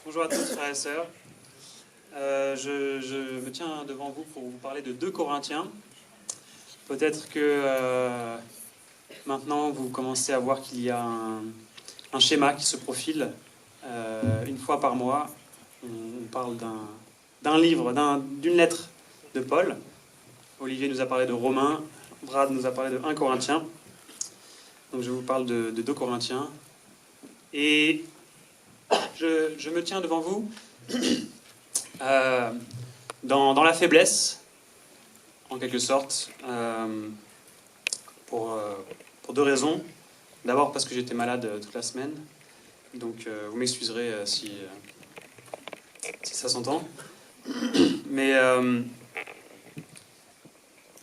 Bonjour à tous, frères et sœurs. Je me tiens devant vous pour vous parler de 2 Corinthiens. Peut-être que maintenant vous commencez à voir qu'il y a un schéma qui se profile. Une fois par mois, on parle d'un livre, d'une lettre de Paul. Olivier nous a parlé de Romains, Brad nous a parlé de 1 Corinthiens. Donc je vous parle de 2 Corinthiens. Et je me tiens devant vous dans la faiblesse, en quelque sorte, pour 2 raisons. D'abord parce que j'étais malade toute la semaine, donc vous m'excuserez si ça s'entend. Mais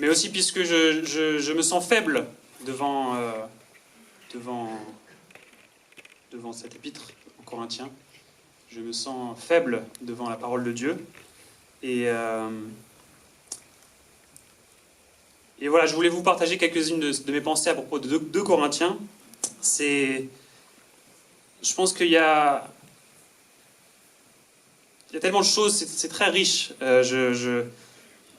aussi puisque je me sens faible devant cet épître aux Corinthiens. Je me sens faible devant la parole de Dieu. Et voilà, je voulais vous partager quelques-unes de mes pensées à propos de 2 Corinthiens. Je pense qu'il y a tellement de choses, c'est très riche. Je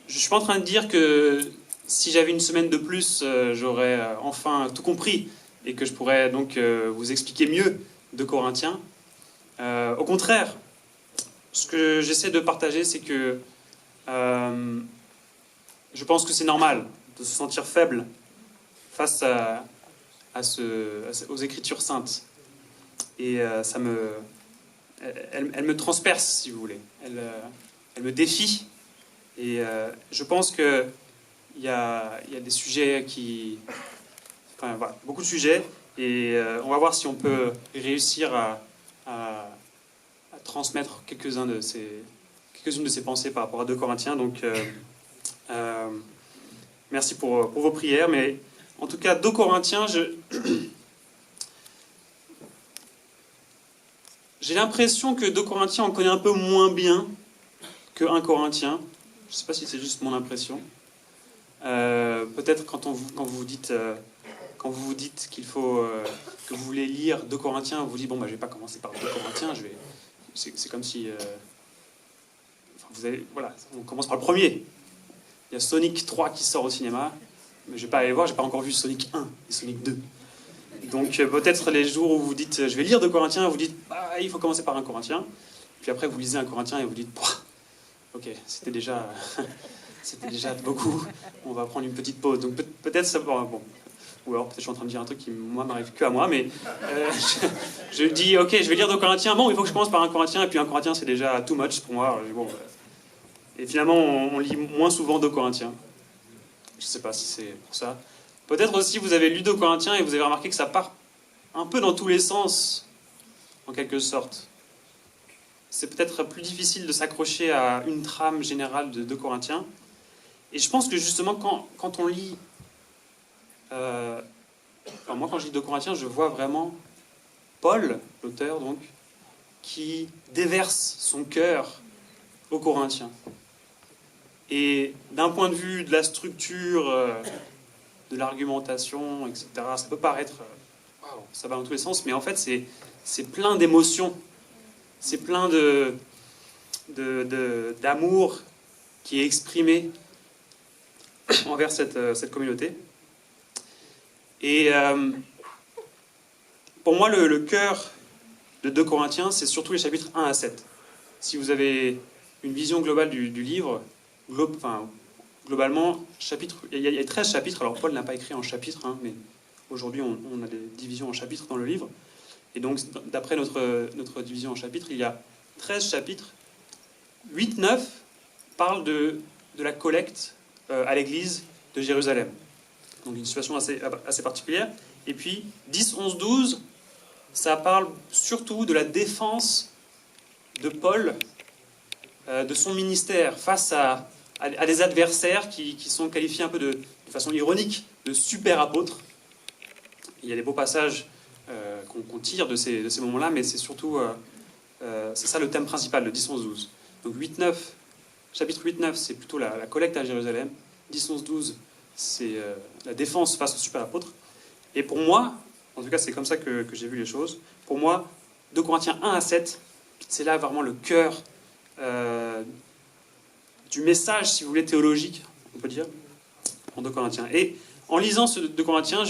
suis pas en train de dire que si j'avais une semaine de plus, j'aurais enfin tout compris et que je pourrais donc vous expliquer mieux 2 Corinthiens. Au contraire, ce que j'essaie de partager, c'est que je pense que c'est normal de se sentir faible face aux Écritures saintes. Et elle me transperce, si vous voulez. Elle me défie. Et je pense qu'il y a des sujets enfin, voilà, beaucoup de sujets. Et on va voir si on peut réussir à transmettre quelques-unes de ces pensées par rapport à 2 Corinthiens. Donc, merci pour vos prières. Mais en tout cas, 2 Corinthiens, j'ai l'impression que 2 Corinthiens, on connaît un peu moins bien que 1 Corinthien. Je ne sais pas si c'est juste mon impression. Peut-être quand vous vous dites qu'il faut que vous voulez lire 2 Corinthiens, vous vous dites bon bah je vais pas commencer par 2 Corinthiens, c'est comme si voilà, on commence par le premier. Il y a Sonic 3 qui sort au cinéma, mais je vais pas aller voir, j'ai pas encore vu Sonic 1 et Sonic 2. Donc peut-être les jours où vous dites je vais lire 2 Corinthiens, vous dites bah, il faut commencer par 1 Corinthien. Puis après vous lisez 1 Corinthien et vous dites ok, c'était déjà beaucoup, on va prendre une petite pause. Donc peut-être ça bon. Ou alors peut-être je suis en train de dire un truc qui moi m'arrive que à moi, mais je dis ok, je vais lire 2 Corinthiens, bon il faut que je commence par 1 Corinthien, et puis 1 Corinthien c'est déjà too much pour moi. Bon, et finalement on lit moins souvent 2 Corinthiens. Je sais pas si c'est pour ça. Peut-être aussi vous avez lu 2 Corinthiens et vous avez remarqué que ça part un peu dans tous les sens, en quelque sorte. C'est peut-être plus difficile de s'accrocher à une trame générale de 2 Corinthiens. Et je pense que justement quand on lit... moi quand je lis 2 Corinthiens, je vois vraiment Paul, l'auteur donc, qui déverse son cœur aux Corinthiens. Et d'un point de vue de la structure, de l'argumentation, etc., ça peut paraître... waouh, ça va dans tous les sens, mais en fait c'est plein d'émotions. C'est plein d'amour qui est exprimé envers cette communauté. Et pour moi, le cœur de 2 Corinthiens, c'est surtout les chapitres 1 à 7. Si vous avez une vision globale du livre, globalement, il y a 13 chapitres. Alors Paul n'a pas écrit en chapitres, hein, mais aujourd'hui on a des divisions en chapitres dans le livre. Et donc, d'après notre division en chapitres, il y a 13 chapitres. 8-9 parlent de la collecte à l'église de Jérusalem. Donc, une situation assez particulière. Et puis, 10, 11, 12, ça parle surtout de la défense de Paul, de son ministère, face à des adversaires qui sont qualifiés un peu de façon ironique de super apôtres. Il y a des beaux passages qu'on tire de ces moments-là, mais c'est surtout c'est ça le thème principal de 10, 11, 12. Donc chapitre 8-9, c'est plutôt la collecte à Jérusalem. 10, 11, 12, c'est la défense face aux super apôtres. Et pour moi, en tout cas c'est comme ça que j'ai vu les choses, pour moi, 2 Corinthiens 1 à 7, C'est là vraiment le cœur du message, si vous voulez, théologique, on peut dire, en 2 Corinthiens. Et en lisant ce 2 Corinthiens,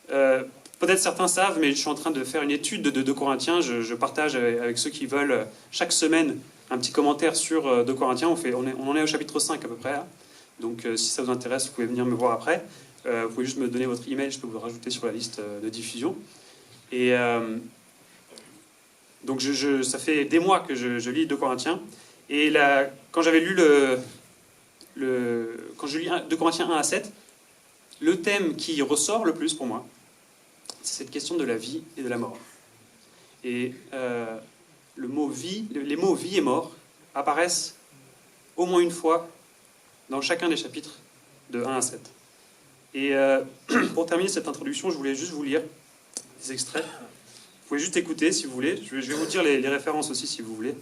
peut-être certains savent, mais je suis en train de faire une étude de 2 Corinthiens. Je partage avec ceux qui veulent chaque semaine un petit commentaire sur 2 Corinthiens. On en est au chapitre 5 à peu près, là. Donc si ça vous intéresse, vous pouvez venir me voir après. Vous pouvez juste me donner votre email, je peux vous le rajouter sur la liste de diffusion. Et donc ça fait des mois que je lis 2 Corinthiens. Et là, quand j'avais lu quand je lis 2 Corinthiens 1 à 7, le thème qui ressort le plus pour moi, c'est cette question de la vie et de la mort. Et les mots vie et mort apparaissent au moins une fois dans chacun des chapitres de 1 à 7. Et pour terminer cette introduction, je voulais juste vous lire des extraits. Vous pouvez juste écouter si vous voulez. Je vais vous dire les références aussi si vous voulez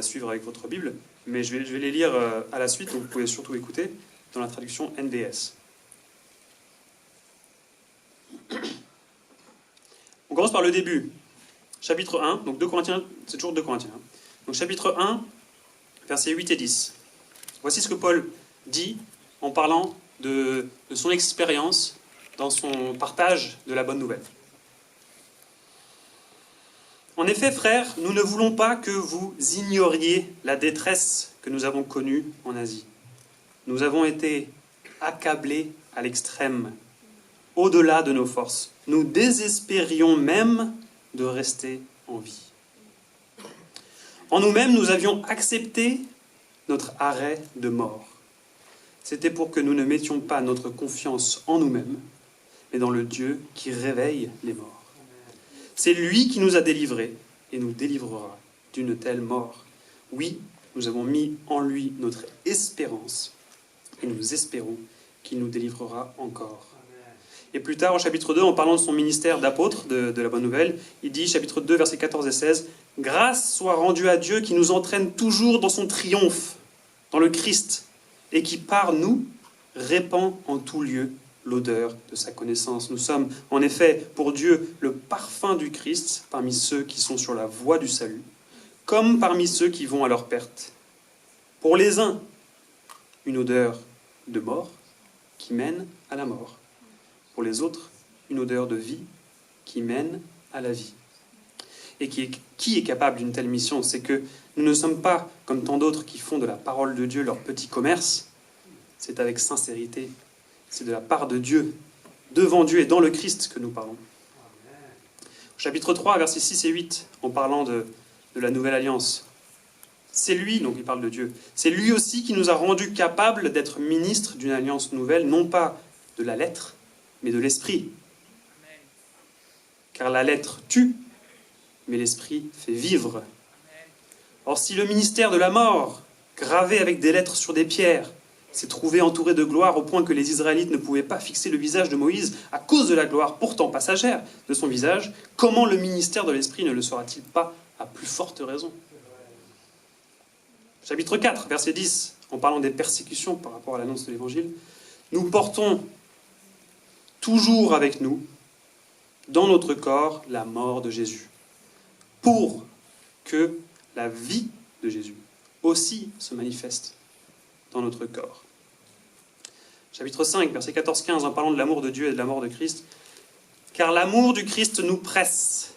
suivre avec votre Bible. Mais je vais les lire à la suite, donc vous pouvez surtout écouter dans la traduction NDS. On commence par le début. Chapitre 1, donc 2 Corinthiens, c'est toujours 2 Corinthiens. Donc chapitre 1, versets 8 et 10. Voici ce que Paul dit en parlant de son expérience dans son partage de la bonne nouvelle. En effet, frères, nous ne voulons pas que vous ignoriez la détresse que nous avons connue en Asie. Nous avons été accablés à l'extrême, au-delà de nos forces. Nous désespérions même de rester en vie. En nous-mêmes, nous avions accepté notre arrêt de mort. C'était pour que nous ne mettions pas notre confiance en nous-mêmes, mais dans le Dieu qui réveille les morts. C'est lui qui nous a délivrés et nous délivrera d'une telle mort. Oui, nous avons mis en lui notre espérance et nous espérons qu'il nous délivrera encore. Et plus tard, au chapitre 2, en parlant de son ministère d'apôtre de la Bonne Nouvelle, il dit, chapitre 2, versets 14 et 16, « Grâce soit rendue à Dieu qui nous entraîne toujours dans son triomphe, dans le Christ, et qui par nous répand en tout lieu l'odeur de sa connaissance. Nous sommes en effet pour Dieu le parfum du Christ parmi ceux qui sont sur la voie du salut, comme parmi ceux qui vont à leur perte. Pour les uns, une odeur de mort qui mène à la mort. Pour les autres, une odeur de vie qui mène à la vie. » Et qui est capable d'une telle mission? C'est que nous ne sommes pas comme tant d'autres qui font de la parole de Dieu leur petit commerce. C'est avec sincérité. C'est de la part de Dieu, devant Dieu et dans le Christ que nous parlons. Au chapitre 3, versets 6 et 8, en parlant de la nouvelle alliance, c'est lui, donc il parle de Dieu, c'est lui aussi qui nous a rendus capables d'être ministres d'une alliance nouvelle, non pas de la lettre, mais de l'esprit. Car la lettre tue, mais l'esprit fait vivre. Or, si le ministère de la mort, gravé avec des lettres sur des pierres, s'est trouvé entouré de gloire au point que les Israélites ne pouvaient pas fixer le visage de Moïse à cause de la gloire pourtant passagère de son visage, comment le ministère de l'Esprit ne le sera-t-il pas à plus forte raison? Chapitre 4, verset 10, en parlant des persécutions par rapport à l'annonce de l'Évangile, « Nous portons toujours avec nous, dans notre corps, la mort de Jésus, pour que la vie de Jésus aussi se manifeste dans notre corps. » Chapitre 5, verset 14-15, en parlant de l'amour de Dieu et de la mort de Christ. « Car l'amour du Christ nous presse,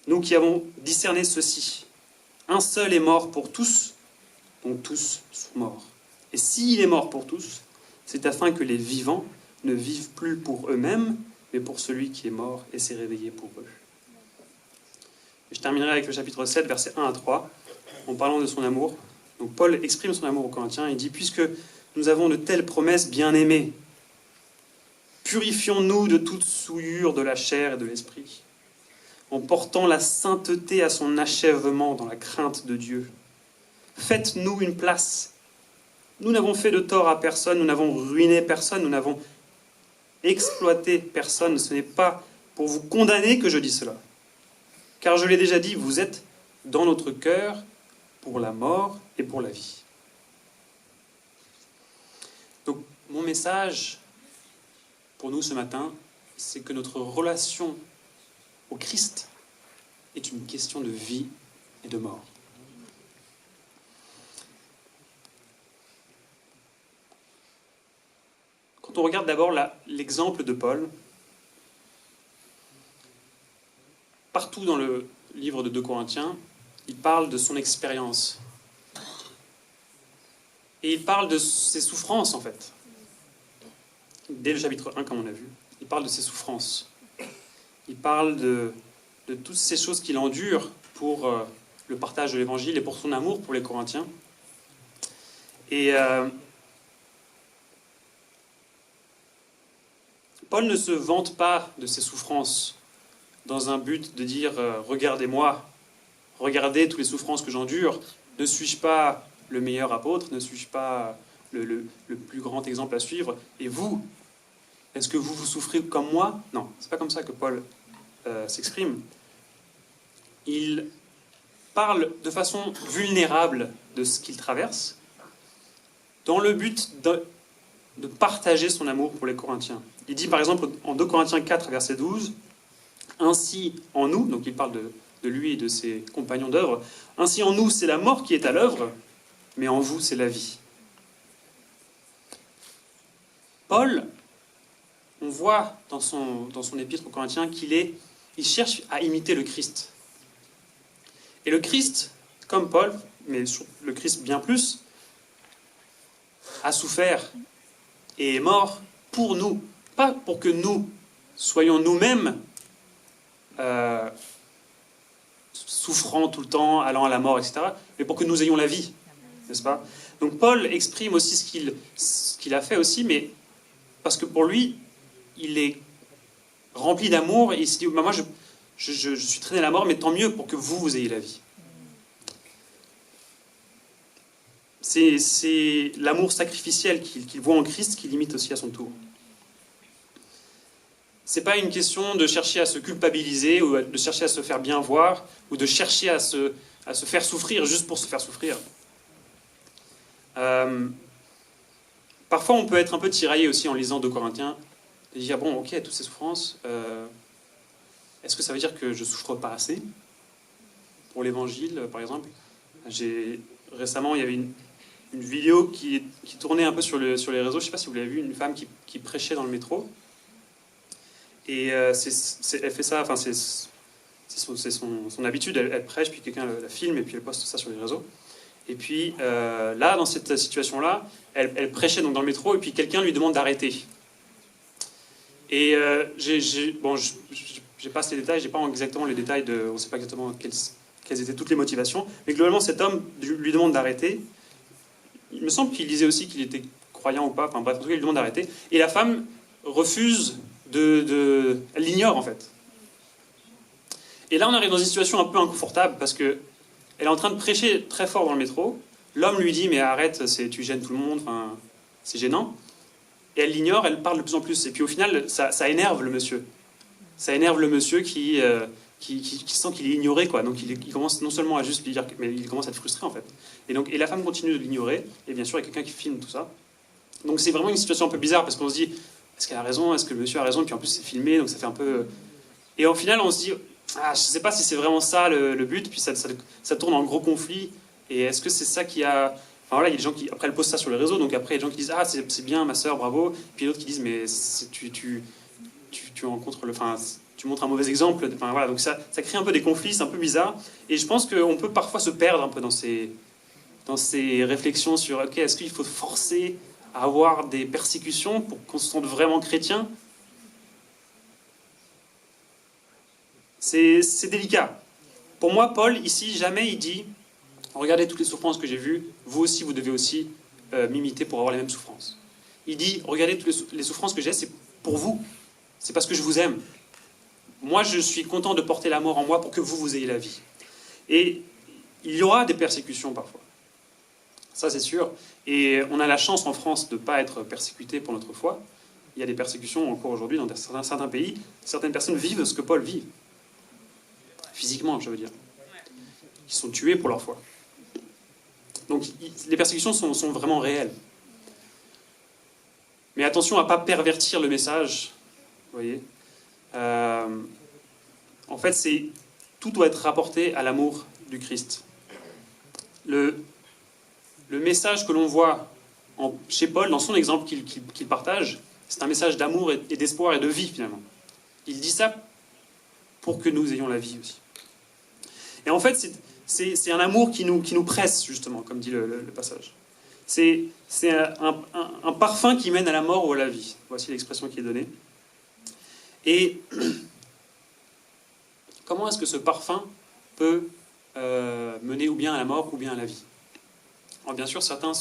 nous qui avons discerné ceci. Un seul est mort pour tous, donc tous sont morts. Et s'il est mort pour tous, c'est afin que les vivants ne vivent plus pour eux-mêmes, mais pour celui qui est mort et s'est réveillé pour eux. » Et je terminerai avec le chapitre 7, versets 1 à 3, en parlant de son amour. Donc Paul exprime son amour aux Corinthiens, il dit « Puisque nous avons de telles promesses bien-aimées, purifions-nous de toute souillure de la chair et de l'esprit, en portant la sainteté à son achèvement dans la crainte de Dieu. Faites-nous une place. Nous n'avons fait de tort à personne, nous n'avons ruiné personne, nous n'avons exploité personne. Ce n'est pas pour vous condamner que je dis cela. Car je l'ai déjà dit, vous êtes dans notre cœur pour la mort et pour la vie. » Donc, mon message pour nous ce matin, c'est que notre relation au Christ est une question de vie et de mort. Quand on regarde d'abord l'exemple de Paul, partout dans le livre de 2 Corinthiens, il parle de son expérience. Et il parle de ses souffrances, en fait. Dès le chapitre 1, comme on a vu, il parle de ses souffrances. Il parle de toutes ces choses qu'il endure pour le partage de l'Évangile et pour son amour pour les Corinthiens. Et Paul ne se vante pas de ses souffrances dans un but de dire « Regardez-moi, regardez toutes les souffrances que j'endure. Ne suis-je pas le meilleur apôtre? Ne suis-je pas le plus grand exemple à suivre? Et vous, est-ce que vous souffrez comme moi ?» Non, c'est pas comme ça que Paul s'exprime. Il parle de façon vulnérable de ce qu'il traverse, dans le but de partager son amour pour les Corinthiens. Il dit par exemple en 2 Corinthiens 4, verset 12, « Ainsi en nous », donc il parle de lui et de ses compagnons d'œuvre, « Ainsi en nous, c'est la mort qui est à l'œuvre, mais en vous, c'est la vie. » Paul, on voit dans son épître aux Corinthiens qu'il cherche à imiter le Christ. Et le Christ, comme Paul, mais le Christ bien plus, a souffert et est mort pour nous. Pas pour que nous soyons nous-mêmes souffrant tout le temps, allant à la mort, etc., mais pour que nous ayons la vie, n'est-ce pas? Donc Paul exprime aussi ce qu'il a fait aussi, mais parce que pour lui, il est rempli d'amour, et il se dit, bah, moi je suis traîné à la mort, mais tant mieux pour que vous ayez la vie. C'est l'amour sacrificiel qu'il voit en Christ qu'il imite aussi à son tour. C'est pas une question de chercher à se culpabiliser, ou de chercher à se faire bien voir, ou de chercher à se faire souffrir juste pour se faire souffrir. Parfois on peut être un peu tiraillé aussi en lisant 2 Corinthiens, et dire, bon ok, toutes ces souffrances, est-ce que ça veut dire que je souffre pas assez pour l'évangile, par exemple? Récemment, il y avait une vidéo qui tournait un peu sur les réseaux, je ne sais pas si vous l'avez vu, une femme qui prêchait dans le métro. Et elle fait ça, enfin c'est son habitude, elle prêche, puis quelqu'un la filme, et puis elle poste ça sur les réseaux. Et puis là, dans cette situation-là, elle prêchait donc dans le métro, et puis quelqu'un lui demande d'arrêter. Et j'ai pas ces détails, j'ai pas exactement les détails, on ne sait pas exactement quelles étaient toutes les motivations, mais globalement cet homme lui demande d'arrêter. Il me semble qu'il disait aussi qu'il était croyant ou pas, enfin bref, en tout cas il lui demande d'arrêter, et la femme refuse elle l'ignore en fait. Et là on arrive dans une situation un peu inconfortable, parce que elle est en train de prêcher très fort dans le métro, l'homme lui dit mais arrête, tu gênes tout le monde, enfin, c'est gênant. Et elle l'ignore, elle parle de plus en plus. Et puis au final, ça énerve le monsieur. Ça énerve le monsieur qui sent qu'il est ignoré, quoi. Donc il commence non seulement à juste lui dire, mais il commence à être frustré, en fait. Et la femme continue de l'ignorer. Et bien sûr, il y a quelqu'un qui filme tout ça. Donc c'est vraiment une situation un peu bizarre, parce qu'on se dit, est-ce qu'elle a raison? Est-ce que le monsieur a raison? Et puis en plus, c'est filmé, donc ça fait un peu... Et au final, on se dit, ah, je sais pas si c'est vraiment ça le but. Puis ça tourne en gros conflit. Et est-ce que c'est ça qui a... Enfin voilà, il y a des gens qui, après, elle poste ça sur les réseaux, donc après, il y a des gens qui disent « Ah, c'est bien, ma sœur, bravo », puis d'autres qui disent « Mais tu rencontres enfin, tu montres un mauvais exemple », enfin voilà, donc ça crée un peu des conflits, c'est un peu bizarre, et je pense qu'on peut parfois se perdre un peu dans ces réflexions sur « Ok, est-ce qu'il faut forcer à avoir des persécutions pour qu'on se sente vraiment chrétien ?» C'est délicat. Pour moi, Paul, ici, jamais il dit « Regardez toutes les souffrances que j'ai vues, vous aussi, vous devez aussi m'imiter pour avoir les mêmes souffrances. » Il dit « Regardez toutes les souffrances que j'ai, c'est pour vous. C'est parce que je vous aime. Moi, je suis content de porter la mort en moi pour que vous ayez la vie. » Et il y aura des persécutions parfois. Ça, c'est sûr. Et on a la chance en France de ne pas être persécuté pour notre foi. Il y a des persécutions encore aujourd'hui dans certains pays. Certaines personnes vivent ce que Paul vit. Physiquement, je veux dire. Ils sont tués pour leur foi. Donc les persécutions sont vraiment réelles. Mais attention à ne pas pervertir le message. Vous voyez, en fait, tout doit être rapporté à l'amour du Christ. Le message que l'on voit chez Paul, dans son exemple qu'il partage, c'est un message d'amour et d'espoir et de vie, finalement. Il dit ça pour que nous ayons la vie aussi. Et en fait, c'est un amour qui nous presse, justement, comme dit le passage. C'est un parfum qui mène à la mort ou à la vie. Voici l'expression qui est donnée. Et comment est-ce que ce parfum peut mener ou bien à la mort ou bien à la vie? Alors, bien sûr, certains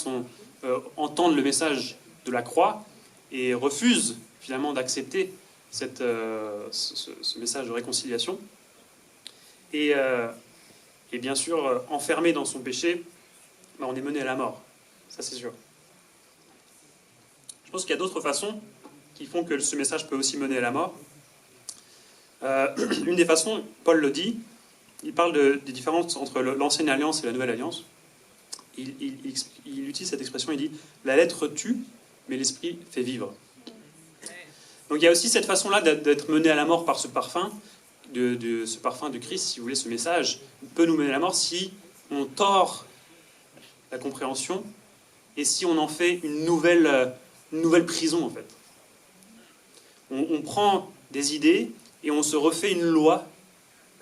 entendent le message de la croix et refusent finalement d'accepter ce message de réconciliation. Et bien sûr, enfermé dans son péché, on est mené à la mort. Ça, c'est sûr. Je pense qu'il y a d'autres façons qui font que ce message peut aussi mener à la mort. Une des façons, Paul le dit, il parle des différences entre l'ancienne alliance et la nouvelle alliance. Il utilise cette expression, il dit « la lettre tue, mais l'esprit fait vivre ». Donc il y a aussi cette façon-là d'être mené à la mort par ce parfum, ce parfum de Christ, si vous voulez, ce message peut nous mener à la mort si on tord la compréhension et si on en fait une nouvelle prison, en fait. On prend des idées et on se refait une loi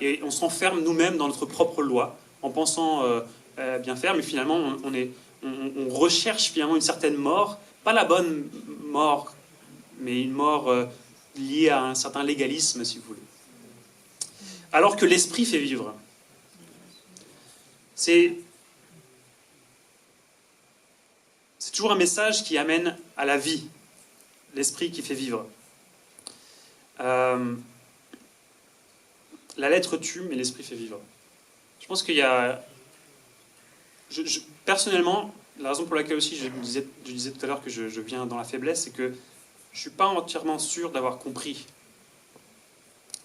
et on s'enferme nous-mêmes dans notre propre loi en pensant bien faire, mais finalement on recherche finalement une certaine mort, pas la bonne mort, mais une mort liée à un certain légalisme, si vous voulez. Alors que l'esprit fait vivre. C'est toujours un message qui amène à la vie, l'esprit qui fait vivre. La lettre tue, mais l'esprit fait vivre. Je pense qu'il y a... personnellement, la raison pour laquelle aussi je disais tout à l'heure que je viens dans la faiblesse, c'est que je ne suis pas entièrement sûr d'avoir compris.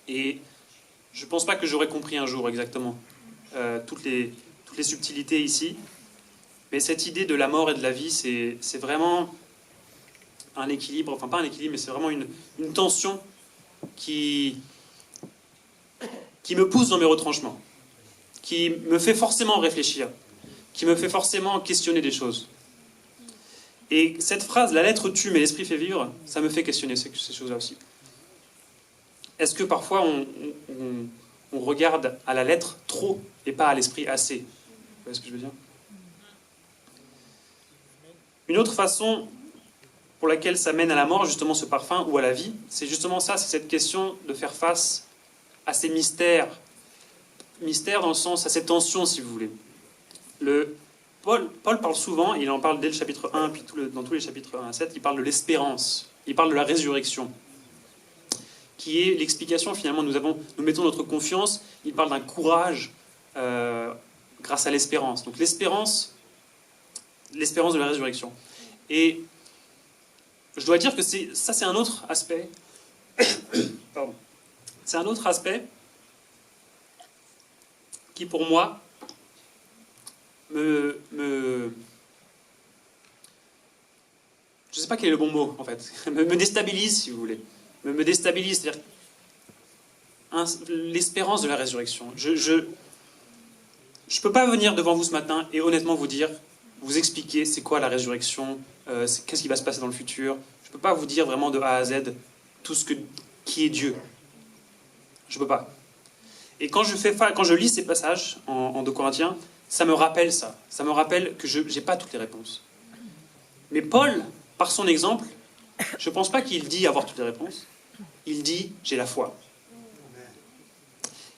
Et je ne pense pas que j'aurais compris un jour exactement toutes les subtilités ici. Mais cette idée de la mort et de la vie, c'est vraiment un équilibre, enfin pas un équilibre, mais c'est vraiment une tension qui me pousse dans mes retranchements, qui me fait forcément réfléchir, qui me fait forcément questionner des choses. Et cette phrase, la lettre tue mais l'esprit fait vivre, ça me fait questionner ces choses-là aussi. Est-ce que parfois on regarde à la lettre trop et pas à l'esprit assez? Vous voyez ce que je veux dire? Une autre façon pour laquelle ça mène à la mort, justement ce parfum, ou à la vie, c'est justement ça, c'est cette question de faire face à ces mystères. Mystères dans le sens, à cette tension, si vous voulez. Paul parle souvent, il en parle dès le chapitre 1, puis dans tous les chapitres 1 à 7, il parle de l'espérance, il parle de la résurrection, qui est l'explication, finalement, nous mettons notre confiance, il parle d'un courage grâce à l'espérance. Donc l'espérance de la résurrection. Et je dois dire que ça, c'est un autre aspect. Pardon. C'est un autre aspect qui, pour moi, je ne sais pas quel est le bon mot, en fait. me déstabilise, si vous voulez. Me déstabilise, c'est-à-dire l'espérance de la résurrection. Je ne peux pas venir devant vous ce matin et honnêtement vous expliquer c'est quoi la résurrection, qu'est-ce qui va se passer dans le futur. Je ne peux pas vous dire vraiment de A à Z qui est Dieu. Je ne peux pas. Et quand je lis ces passages en 2 Corinthiens, ça me rappelle ça. Ça me rappelle que je n'ai pas toutes les réponses. Mais Paul, par son exemple, je ne pense pas qu'il dit avoir toutes les réponses. Il dit j'ai la foi.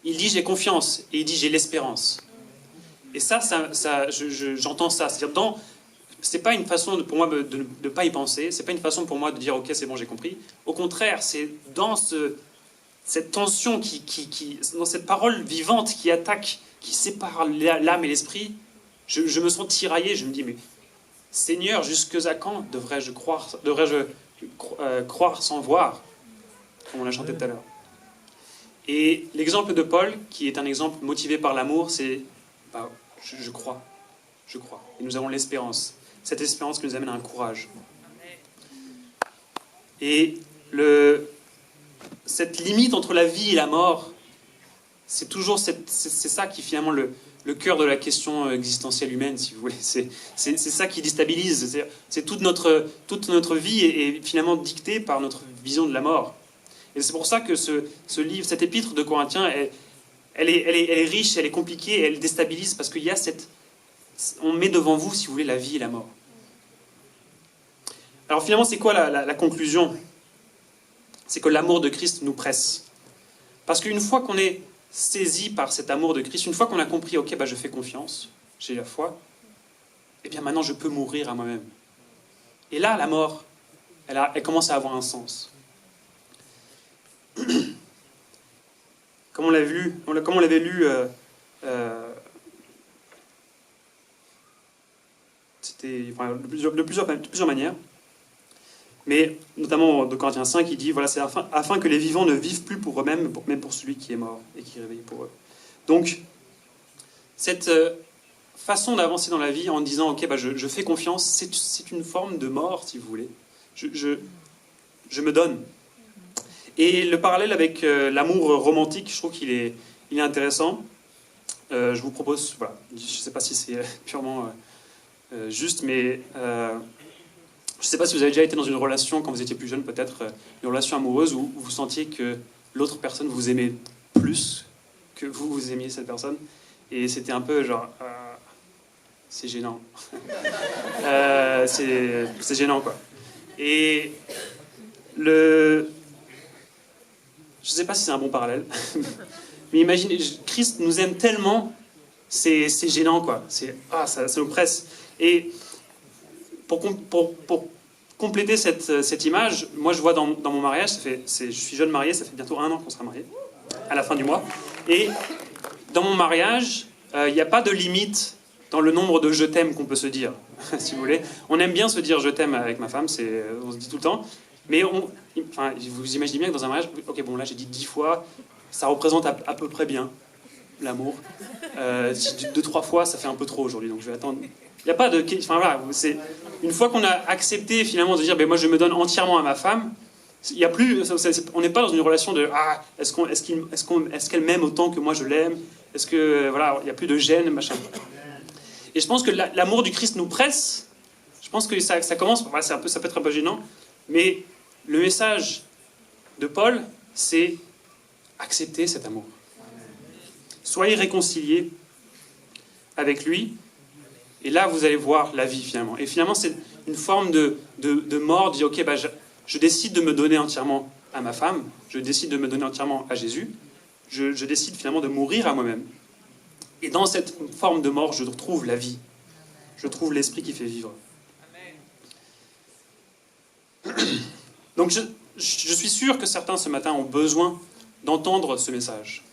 Il dit j'ai confiance. Et il dit j'ai l'espérance. Et ça j'entends ça. C'est-à-dire, c'est pas une façon pour moi de ne pas y penser. C'est pas une façon pour moi de dire ok, c'est bon, j'ai compris. Au contraire, c'est dans cette tension dans cette parole vivante qui attaque, qui sépare l'âme et l'esprit, je me sens tiraillé. Je me dis mais Seigneur, jusque à quand devrais-je croire sans voir, comme on l'a chanté tout à l'heure. Et l'exemple de Paul, qui est un exemple motivé par l'amour, c'est je crois. Et nous avons l'espérance. Cette espérance qui nous amène à un courage. Et cette limite entre la vie et la mort, c'est toujours c'est ça qui finalement le cœur de la question existentielle humaine, si vous voulez. C'est ça qui déstabilise. C'est toute notre vie est finalement dictée par notre vision de la mort. Et c'est pour ça que ce livre, cette épître de Corinthiens, elle est riche, elle est compliquée, elle déstabilise, parce qu'il y a on met devant vous, si vous voulez, la vie et la mort. Alors finalement, c'est quoi la conclusion? C'est que l'amour de Christ nous presse. Parce qu'une fois qu'on est saisi par cet amour de Christ, une fois qu'on a compris, ok, je fais confiance, j'ai la foi, et bien maintenant je peux mourir à moi-même. Et là, la mort, elle commence à avoir un sens. Comme on l'avait lu, c'était de plusieurs manières. Mais notamment de Corinthiens 5, il dit, voilà, c'est afin que les vivants ne vivent plus pour eux-mêmes, mais pour celui qui est mort et qui est réveillé pour eux. Donc, cette façon d'avancer dans la vie en disant, ok, je fais confiance, c'est une forme de mort, si vous voulez. Je me donne. Et le parallèle avec l'amour romantique, je trouve qu'il est intéressant. Je vous propose, voilà, je ne sais pas si c'est purement juste, mais... je ne sais pas si vous avez déjà été dans une relation, quand vous étiez plus jeune peut-être, une relation amoureuse où vous sentiez que l'autre personne vous aimait plus que vous aimiez cette personne. Et c'était un peu genre... c'est gênant. C'est gênant, quoi. Et je ne sais pas si c'est un bon parallèle, mais imaginez, Christ nous aime tellement, c'est gênant, quoi. Ça nous presse. Et... Pour compléter cette image, moi je vois dans mon mariage, je suis jeune marié, ça fait bientôt 1 an qu'on sera mariés, à la fin du mois. Et dans mon mariage, il n'y a pas de limite dans le nombre de je t'aime qu'on peut se dire, si vous voulez. On aime bien se dire je t'aime avec ma femme, on se dit tout le temps. Mais vous imaginez bien que dans un mariage, ok, bon là j'ai dit 10 fois, ça représente à peu près bien l'amour. 2-3 fois, ça fait un peu trop aujourd'hui, donc je vais attendre. Il n'y a pas de... Enfin voilà, c'est une fois qu'on a accepté finalement de dire moi je me donne entièrement à ma femme, il y a plus, on n'est pas dans une relation de est-ce qu'elle m'aime autant que moi je l'aime, est-ce que voilà, il n'y a plus de gêne, machin. Et je pense que l'amour du Christ nous presse. Je pense que ça commence, ça peut être un peu gênant, mais le message de Paul, c'est accepter cet amour. Soyez réconciliés avec lui. Et là, vous allez voir la vie, finalement. Et finalement, c'est une forme de mort, de dire, ok, je décide de me donner entièrement à ma femme, je décide de me donner entièrement à Jésus, je décide finalement de mourir à moi-même. Et dans cette forme de mort, je retrouve la vie. Je trouve l'esprit qui fait vivre. Donc, je suis sûr que certains, ce matin, ont besoin d'entendre ce message.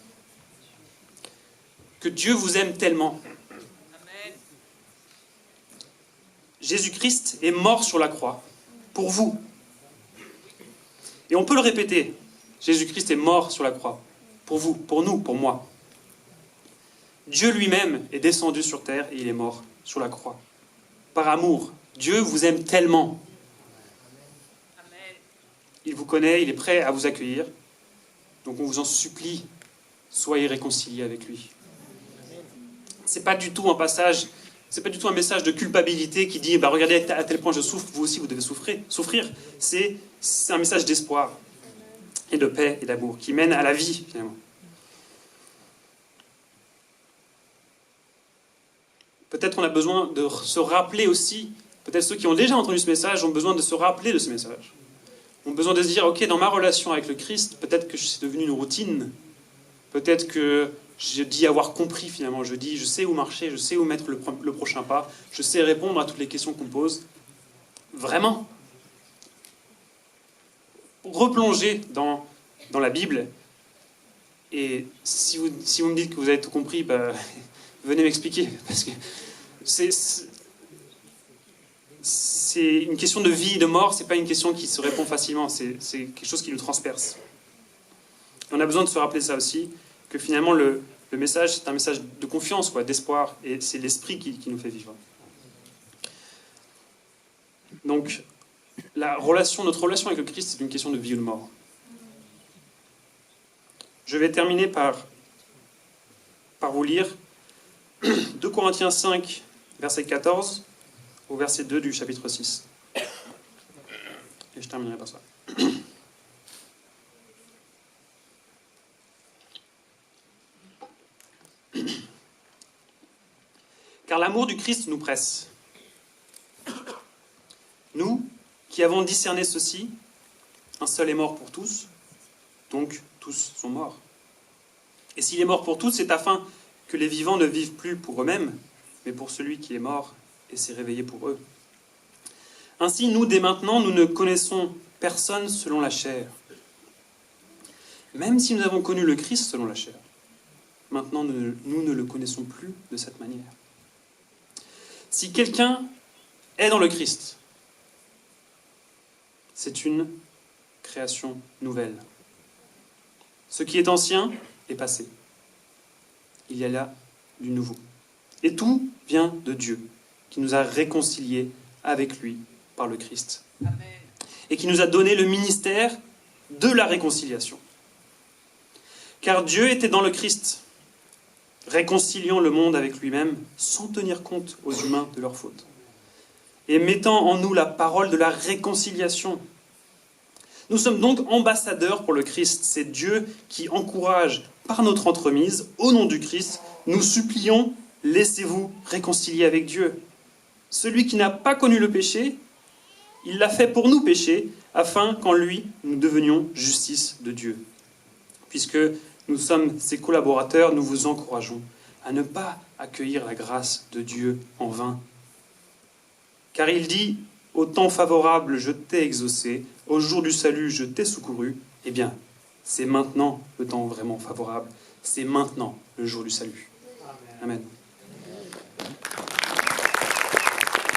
Que Dieu vous aime tellement. Jésus-Christ est mort sur la croix, pour vous. Et on peut le répéter, Jésus-Christ est mort sur la croix, pour vous, pour nous, pour moi. Dieu lui-même est descendu sur terre et il est mort sur la croix. Par amour, Dieu vous aime tellement. Il vous connaît, il est prêt à vous accueillir. Donc on vous en supplie, soyez réconciliés avec lui. C'est pas du tout un passage... C'est pas du tout un message de culpabilité qui dit regardez à tel point je souffre, vous aussi vous devez souffrir. C'est un message d'espoir et de paix et d'amour qui mène à la vie finalement. Peut-être on a besoin de se rappeler aussi, peut-être ceux qui ont déjà entendu ce message ont besoin de se rappeler de ce message. Ont besoin de se dire ok, dans ma relation avec le Christ, peut-être que c'est devenu une routine, peut-être que je dis avoir compris finalement, je sais où marcher, je sais où mettre le prochain pas, je sais répondre à toutes les questions qu'on me pose. Vraiment. Replonger dans la Bible, et si vous me dites que vous avez tout compris, venez m'expliquer, parce que c'est une question de vie et de mort, c'est pas une question qui se répond facilement, c'est quelque chose qui nous transperce. On a besoin de se rappeler ça aussi, que finalement le message, c'est un message de confiance, d'espoir, et c'est l'esprit qui nous fait vivre. Donc, notre relation avec le Christ, c'est une question de vie ou de mort. Je vais terminer par par vous lire 2 Corinthiens 5, verset 14, au verset 2 du chapitre 6. Et je terminerai par ça. Car l'amour du Christ nous presse. Nous, qui avons discerné ceci, un seul est mort pour tous, donc tous sont morts. Et s'il est mort pour tous, c'est afin que les vivants ne vivent plus pour eux-mêmes, mais pour celui qui est mort et s'est réveillé pour eux. Ainsi, nous, dès maintenant, nous ne connaissons personne selon la chair. Même si nous avons connu le Christ selon la chair, maintenant nous ne le connaissons plus de cette manière. Si quelqu'un est dans le Christ, c'est une création nouvelle. Ce qui est ancien est passé. Il y a là du nouveau. Et tout vient de Dieu, qui nous a réconciliés avec lui par le Christ. Amen. Et qui nous a donné le ministère de la réconciliation. Car Dieu était dans le Christ, réconciliant le monde avec lui-même, sans tenir compte aux humains de leurs fautes, et mettant en nous la parole de la réconciliation. Nous sommes donc ambassadeurs pour le Christ. C'est Dieu qui encourage, par notre entremise, au nom du Christ, nous supplions, laissez-vous réconcilier avec Dieu. Celui qui n'a pas connu le péché, il l'a fait pour nous pécher, afin qu'en lui, nous devenions justice de Dieu. Puisque nous sommes ses collaborateurs, nous vous encourageons à ne pas accueillir la grâce de Dieu en vain. Car il dit, au temps favorable, je t'ai exaucé, au jour du salut, je t'ai secouru. Eh bien, c'est maintenant le temps vraiment favorable. C'est maintenant le jour du salut. Amen.